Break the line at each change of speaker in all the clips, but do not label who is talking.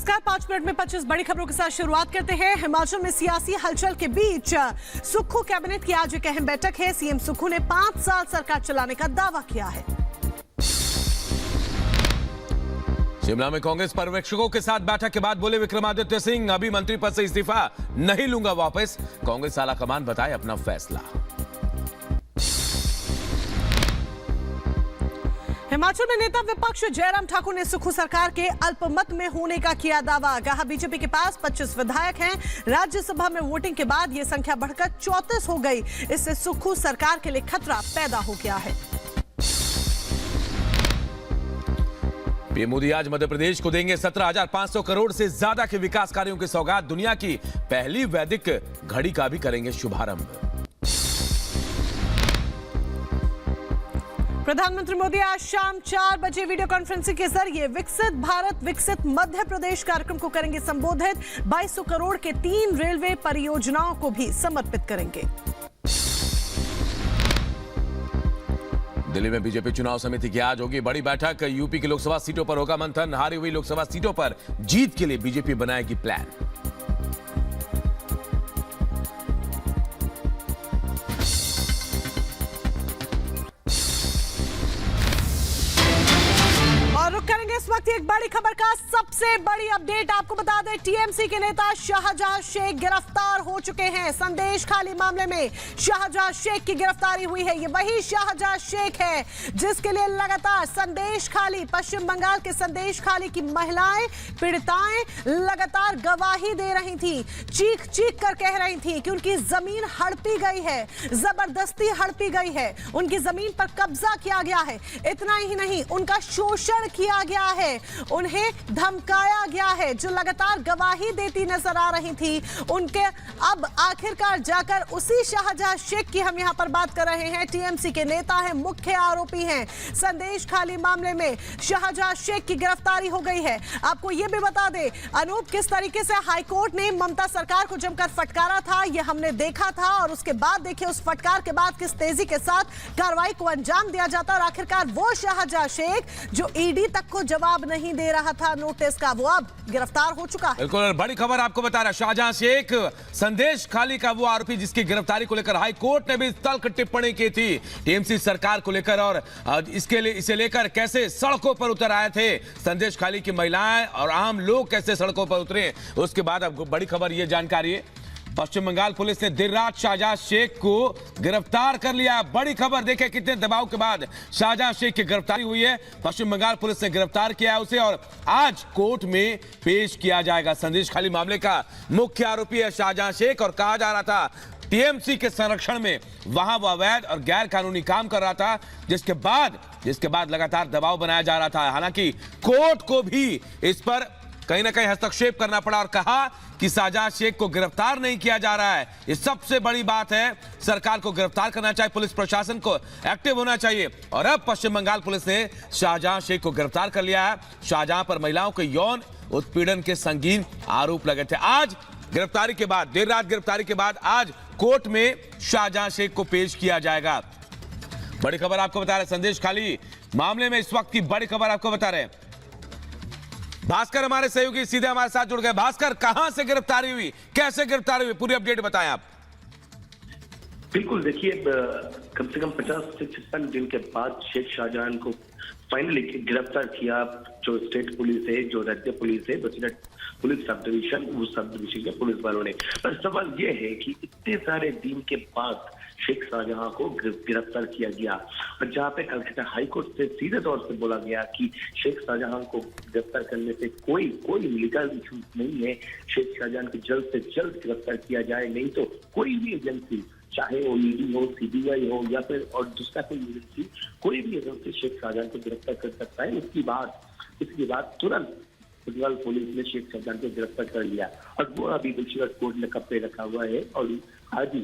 नमस्कार, 5 मिनट में 25 बड़ी खबरों के साथ शुरुआत करते हैं। हिमाचल में सियासी हलचल के बीच सुक्खू कैबिनेट की आज एक अहम बैठक है। सीएम सुक्खू ने 5 साल सरकार चलाने का दावा किया है।
शिमला में कांग्रेस पर्यवेक्षकों के साथ बैठक के बाद बोले विक्रमादित्य सिंह, अभी मंत्री पद से इस्तीफा नहीं लूंगा वापस। कांग्रेस आलाकमान बताए अपना फैसला।
हिमाचल में नेता विपक्ष जयराम ठाकुर ने सुक्खू सरकार के अल्पमत में होने का किया दावा। कहा बीजेपी के पास 25 विधायक हैं। राज्यसभा में वोटिंग के बाद यह संख्या बढ़कर 34 हो गई। इससे सुक्खू सरकार के लिए खतरा पैदा हो गया है।
पीएम मोदी आज मध्य प्रदेश को देंगे 17,500 करोड़ से ज्यादा के विकास कार्यों की सौगात। दुनिया की पहली वैदिक घड़ी का भी करेंगे शुभारंभ।
प्रधानमंत्री मोदी आज शाम 4 बजे वीडियो कॉन्फ्रेंसिंग के जरिए विकसित भारत विकसित मध्य प्रदेश कार्यक्रम को करेंगे संबोधित। 2200 करोड़ के 3 रेलवे परियोजनाओं को भी समर्पित करेंगे।
दिल्ली में बीजेपी चुनाव समिति की आज होगी बड़ी बैठक। यूपी की लोकसभा सीटों पर होगा मंथन। हारी हुई लोकसभा सीटों पर जीत के लिए बीजेपी बनाएगी प्लान।
और रुक करेंगे इस वक्त एक बड़ी खबर का सबसे बड़ी अपडेट। आपको बता दें, टीएमसी के नेता शाहजहां शेख गिरफ्तार हो चुके हैं। संदेश खाली मामले में शाहजहां शेख की गिरफ्तारी हुई है। ये वही शाहजहां शेख है जिसके लिए लगातार संदेश खाली, पश्चिम बंगाल के संदेश खाली की महिलाएं, पीड़िताएं लगातार गवाही दे रही थी, चीख चीख कर कह रही थी कि उनकी जमीन हड़पी गई है, जबरदस्ती हड़पी गई है, उनकी जमीन पर कब्जा किया गया है। इतना ही नहीं, उनका शोषण किया गया है, उन्हें धमकाया गया है। जो लगातार गवाही देती नजर आ रही थी, उनके अब आखिरकार जाकर उसी शाहजहां शेख की हम यहां पर बात कर रहे हैं। टीएमसी के नेता हैं, मुख्य आरोपी हैं। संदेश खाली मामले में शाहजहां शेख की गिरफ्तारी हो गई है। आपको यह भी बता दें, अनूप, किस तरीके से हाईकोर्ट ने ममता सरकार को जमकर फटकारा था, यह हमने देखा था। और उसके बाद देखिए, उस फटकार के बाद किस तेजी के साथ कार्रवाई को अंजाम दिया जाता। और आखिरकार वो शाहजहां शेख जो ईडी तक को जवाब नहीं दे रहा था नोटिस का, वो अब गिरफ्तार हो चुका है।
बिल्कुल बड़ी खबर आपको बता रहा, शाहजहां शेख संदेश खाली का वो आरोपी जिसकी गिरफ्तारी को लेकर हाई कोर्ट ने भी तल्ख टिप्पणी की थी टीएमसी सरकार को लेकर। और इसे लेकर कैसे सड़कों पर उतर आए थे संदेश खाली की महिलाएं और आम लोग, कैसे सड़कों पर उतरे। उसके बाद अब बड़ी खबर ये जानकारी है, पश्चिम बंगाल पुलिस ने देर रात शाहजहां शेख को गिरफ्तार कर लिया। बड़ी खबर, देखें कितने दबाव के बाद शाहजहां शेख की गिरफ्तारी हुई है। पश्चिम बंगाल पुलिस ने गिरफ्तार किया है उसे और आज कोर्ट में पेश किया जाएगा। संदेश खाली मामले का मुख्य आरोपी है शाहजहां शेख। और कहा जा रहा था टीएमसी के संरक्षण में वहां वो अवैध और गैर कानूनी काम कर रहा था, जिसके बाद लगातार दबाव बनाया जा रहा था। हालांकि कोर्ट को भी इस पर कहीं ना कहीं हस्तक्षेप करना पड़ा और कहा कि शाहजहां शेख को गिरफ्तार नहीं किया जा रहा है। ये सबसे बड़ी बात है। सरकार को गिरफ्तार करना चाहिए, पुलिस प्रशासन को एक्टिव होना चाहिए। और अब पश्चिम बंगाल पुलिस ने शाहजहां शेख को गिरफ्तार कर लिया है। शाहजहां पर महिलाओं के यौन उत्पीड़न के संगीन आरोप लगे थे। आज गिरफ्तारी के बाद, देर रात गिरफ्तारी के बाद आज कोर्ट में शाहजहां शेख को पेश किया जाएगा। बड़ी खबर आपको बता रहे, संदेश खाली मामले में इस वक्त की बड़ी खबर आपको बता रहे हैं। भास्कर हमारे सहयोगी सीधे हमारे साथ जुड़ गए। भास्कर, कहां से गिरफ्तारी हुई, कैसे गिरफ्तारी हुई, पूरी अपडेट बताएं आप।
बिल्कुल, देखिए, कम से कम 50 से 56 दिन के बाद शेख शाहजहां को फाइनली गिरफ्तार किया। जो स्टेट पुलिस है, जो राज्य पुलिस है, बसीरत पुलिस सब डिवीजन, उस सब डिवीजन के पुलिस वालों ने। पर सवाल यह है कि इतने सारे दिन के बाद शेख शाहजहां को गिरफ्तार किया गया, और जहां पे कलकत्ता हाईकोर्ट से सीधे तौर से बोला गया कि शेख शाहजहां को गिरफ्तार करने से कोई लीगल इशू नहीं है। शेख शाहजहां को जल्द से जल्द गिरफ्तार किया जाए, नहीं तो कोई भी एजेंसी, चाहे वो ईडी हो, सीबीआई हो या फिर और दूसरा कोई एजेंसी, कोई भी एजेंसी शेख शाहजहां को गिरफ्तार कर सकता है। इसके बाद तुरंत बंगाल पुलिस ने शेख शाहजहां को गिरफ्तार कर लिया और वो अभी बसीरत कोर्ट में कब्जे रखा हुआ है। और आज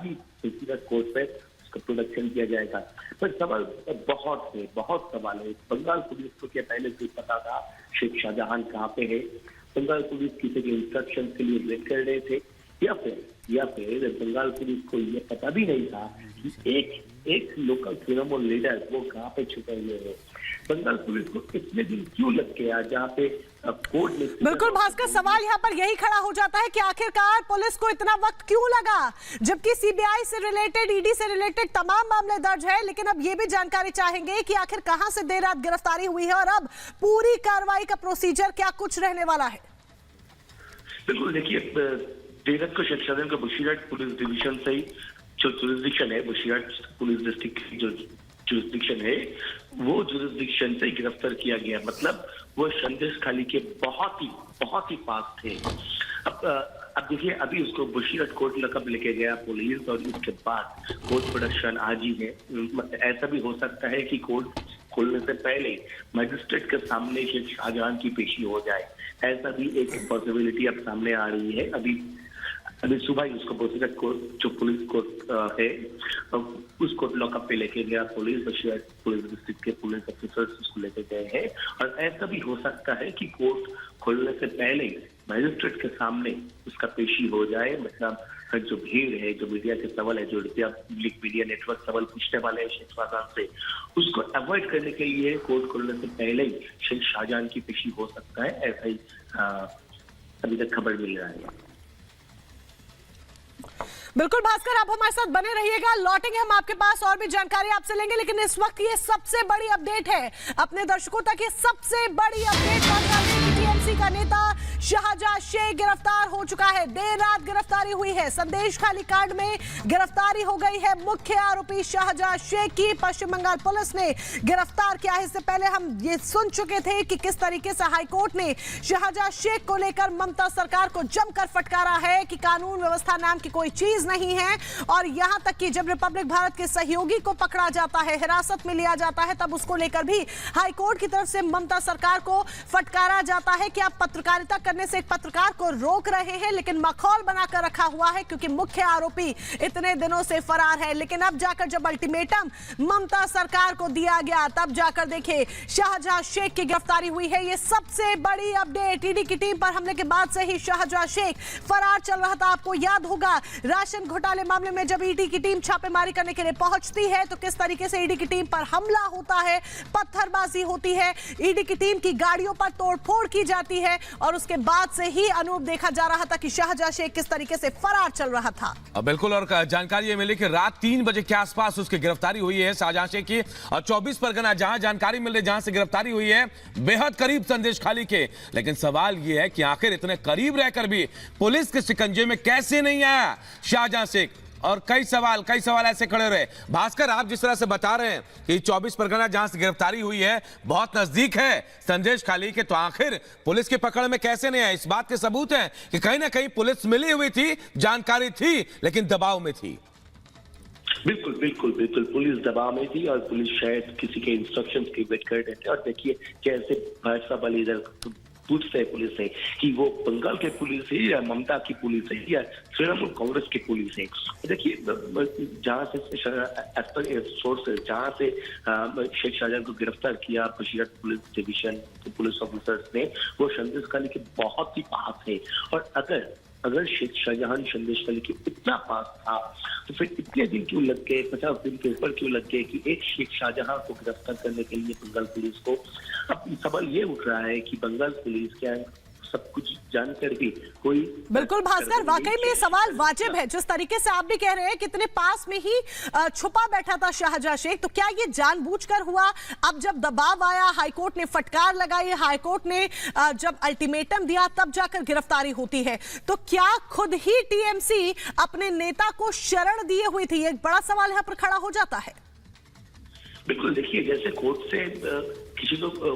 ही बसीरत कोर्ट पे उसका प्रोडक्शन किया जाएगा। पर सवाल बहुत सवाल है। बंगाल पुलिस को क्या पहले से पता था शेख शाहजहां कहाँ पे है? बंगाल पुलिस किसी के इंस्ट्रक्शन के लिए वेट कर रहे थे, या फिर या फिर बंगाल पुलिस को ये पता भी नहीं था कि एक लोकल तृणमूल लीडर वो कहाँ पे छुपे हुए हैं। बंगाल पुलिस को इतने दिन क्यों लग गया जहाँ पे कोर्ट में।
बिल्कुल भास्कर, सवाल यहाँ पर यही खड़ा हो जाता है कि आखिरकार पुलिस को इतना वक्त क्यों लगा, जबकि सीबीआई से रिलेटेड, ईडी से रिलेटेड तमाम मामले दर्ज है। लेकिन अब ये भी जानकारी चाहेंगे कि आखिर कहां से देर रात गिरफ्तारी हुई है और अब पूरी कार्रवाई का प्रोसीजर क्या कुछ रहने वाला है।
बिल्कुल देखिए, देर रात को शेख का बशीरहाट पुलिस डिवीजन से ही जो जुरिस्डिक्शन है, बशीरहाट पुलिस डिस्ट्रिक्ट की जो जुरिस्डिक्शन है, वो जुरिस्डिक्शन से गिरफ्तार किया गया। मतलब वो संदेश खाली के बहुत ही पास थे। अब देखिए, अभी उसको बशीरहाट कोर्ट लकब लेके गया पुलिस और उसके बाद कोर्ट प्रोडक्शन आज ही है। ऐसा भी हो सकता है कि कोर्ट खोलने से पहले मजिस्ट्रेट के सामने शेख शाहजहां की पेशी हो जाए। ऐसा भी एक पॉसिबिलिटी अब सामने आ रही है। अभी सुबह ही उसको बशीरहाट कोर्ट, जो पुलिस कोर्ट है, उस कोर्ट लॉकअप पे लेके गया पुलिस। बशीरहाट पुलिस डिस्ट्रिक्ट के पुलिस ऑफिसर्स उसको लेके गए हैं। और ऐसा भी हो सकता है कि कोर्ट खोलने से पहले मजिस्ट्रेट के सामने उसका पेशी हो जाए। मतलब जो भीड़ है, जो मीडिया के सवाल है, जो मीडिया नेटवर्क सवाल पूछने वाले हैं शेख शाहजहां से, उसको अवॉइड करने के लिए कोर्ट खोलने से पहले ही शेख शाहजहां की पेशी हो सकता है। ऐसा ही अभी तक खबर मिल रहा है।
बिल्कुल भास्कर, आप हमारे साथ बने रहिएगा, लौटेंगे हम आपके पास और भी जानकारी आपसे लेंगे। लेकिन इस वक्त ये सबसे बड़ी अपडेट है अपने दर्शकों तक, ये सबसे बड़ी अपडेट टीएमसी का नेता शाहजहां शेख गिरफ्तार हो चुका है। देर रात गिरफ्तारी हुई है, संदेश खाली कांड में गिरफ्तारी हो गई है मुख्य आरोपी शाहजहां शेख की। पश्चिम बंगाल पुलिस ने गिरफ्तार किया है। इससे पहले हम ये सुन चुके थे कि किस तरीके से हाईकोर्ट ने शाहजहां शेख को लेकर ममता सरकार को जमकर फटकारा है कि कानून व्यवस्था नाम की कोई चीज नहीं है। और यहां तक कि जब रिपब्लिक भारत के सहयोगी को पकड़ा जाता है, हिरासत में लिया जाता है, तब उसको लेकर भी हाईकोर्ट की तरफ से ममता सरकार को फटकारा जाता है कि आप पत्रकारिता करने से एक पत्रकार को रोक रहे हैं। लेकिन मखौल बनाकर रखा हुआ है क्योंकि मुख्य आरोपी इतने दिनों से फरार है। लेकिन अब जाकर जब अल्टीमेटम ममता सरकार को दिया गया, तब जाकर देखिए शाहजहां शेख की गिरफ्तारी हुई है। यह सबसे बड़ी अपडेट। ईडी की टीम पर हमले के बाद से ही शाहजहां शेख फरार चल रहा था। आपको याद होगा राशन घोटाले मामले में जब ईडी की टीम छापेमारी करने के लिए पहुंचती है तो किस तरीके से ईडी की टीम पर हमला होता है, पत्थरबाजी होती है, ईडी की टीम की गाड़ियों पर तोड़फोड़ की जाती है। और उसके बाद से ही अनूप देखा जा रहा था कि शाहजहां शेख किस तरीके से फरार चल रहा था।
बिल्कुल, और जानकारी ये मिली कि रात 3 बजे के आसपास उसकी गिरफ्तारी हुई है शाहजहां शेख की। और 24 परगना जहां जानकारी मिल रही, जहां से गिरफ्तारी हुई है, बेहद करीब संदेश खाली के। लेकिन सवाल यह है कि आखिर इतने करीब रहकर भी पुलिस के शिकंजे में कैसे नहीं आया शाहजहां शेख। और कई सवाल ऐसे खड़े रहे। भास्कर, आप जिस तरह से बता रहे हैं कि 24 परगना जहां से गिरफ्तारी हुई है बहुत नजदीक है संदेश खाली के, तो आखिर पुलिस की पकड़ में कैसे नहीं आया? इस बात के सबूत हैं कि कहीं ना कहीं पुलिस मिली हुई थी, जानकारी थी, लेकिन दबाव में थी।
बिल्कुल पुलिस दबाव में थी और पुलिस शायद किसी के इंस्ट्रक्शंस की वेट कर रहे थे। और देखिए कैसे भाजपा वाले इधर पूछते हैं पुलिस से कि वो बंगाल के पुलिस है या ममता की पुलिस है या तृणमूल कांग्रेस की पुलिस है। देखिए, जहां से सोर्सेज, जहां से शेख शाहजहां को गिरफ्तार किया बशीरहाट पुलिस डिवीजन के पुलिस ऑफिसर्स ने, वो संदेश खाली के बहुत ही पास है। और अगर शेख शाहजहां संदेश खाली के इतना पास था तो फिर इतने दिन क्यों लग गए, 50 दिन के ऊपर क्यों लग गए कि एक शेख शाहजहां को गिरफ्तार करने के लिए बंगाल पुलिस को? अब सवाल ये उठ रहा है कि बंगाल पुलिस क्या सब कुछ जानकर भी कोई।
बिल्कुल भास्कर, वाकई में सवाल वाजिब है। जिस तरीके से आप भी कह रहे हैं कितने पास में ही छुपा बैठा था शाहजहां शेख, तो क्या ये जानबूझकर हुआ? अब जब दबाव आया, हाईकोर्ट ने फटकार लगाई, हाईकोर्ट ने जब अल्टीमेटम दिया, तब जाकर गिरफ्तारी होती है। तो क्या खुद ही टीएमसी अपने नेता को शरण दिए हुई थी? एक बड़ा सवाल यहाँ पर खड़ा हो जाता है।
बिल्कुल, देखिए जैसे कोर्ट से किसी को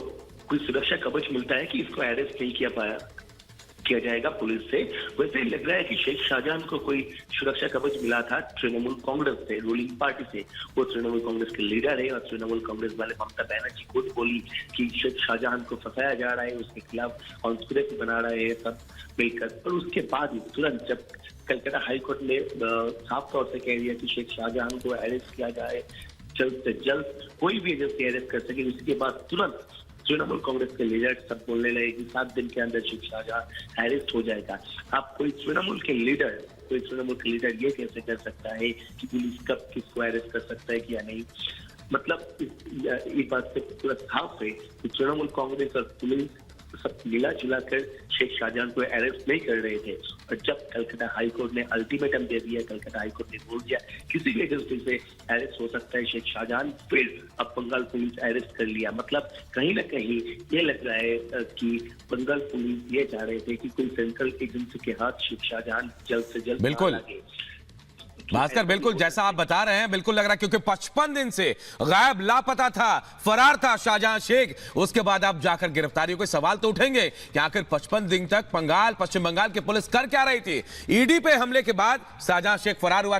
कोई सुरक्षा कवच मिलता है कि इसको अरेस्ट नहीं किया जाएगा पुलिस से, वैसे ही लग रहा है कि शेख शाहजहां को कोई सुरक्षा कवच मिला था तृणमूल कांग्रेस से, रूलिंग पार्टी से। वो तृणमूल कांग्रेस के लीडर है और तृणमूल कांग्रेस वाले ममता बनर्जी खुद बोली कि शेख शाहजहां को फंसाया जा रहा है, उसके खिलाफ कॉन्स्पिरेसी बना रहे हैं सब मिलकर। और उसके बाद ही तुरंत जब कलकत्ता हाईकोर्ट ने साफ तौर से कह दिया कि शेख शाहजहां को अरेस्ट किया जाए, जल्द से जल्द कोई भी एजेंसी अरेस्ट कर सके, उसके बाद तुरंत तृणमूल कांग्रेस के लीडर सब बोलने लगे कि 7 दिन के अंदर शेख शाहजहां अरेस्ट हो जाएगा। आप कोई तृणमूल के लीडर ये कैसे कर सकता है कि पुलिस कब किसको अरेस्ट कर सकता है कि या नहीं। मतलब इस बात से पूरा साफ है कि तृणमूल कांग्रेस और पुलिस सब मिला जुला कर शेख शाहजहां को अरेस्ट नहीं कर रहे थे। और जब कलकत्ता हाईकोर्ट ने अल्टीमेटम दे दिया, कलकत्ता हाईकोर्ट ने बोल दिया किसी भी एजेंसी से अरेस्ट हो सकता है शेख शाहजहां, फिर अब बंगाल पुलिस अरेस्ट कर लिया। मतलब कहीं ना कहीं ये लग रहा है कि बंगाल पुलिस ये चाह रहे थे कि कोई सेंट्रल एजेंसी के हाथ शेख शाहजहां जल्द से जल्द
बिल्कुल
लगे।
भास्कर, बिल्कुल जैसा आप बता रहे हैं, बिल्कुल लग रहा है क्योंकि 55 दिन से गायब, लापता था, फरार था शाहजहां शेख। उसके बाद आप जाकर गिरफ्तारियों के सवाल तो उठेंगे कि आखिर 55 दिन तक पश्चिम बंगाल की पुलिस कर क्या रही थी। ईडी पे हमले के बाद शाहजहां शेख फरार हुआ।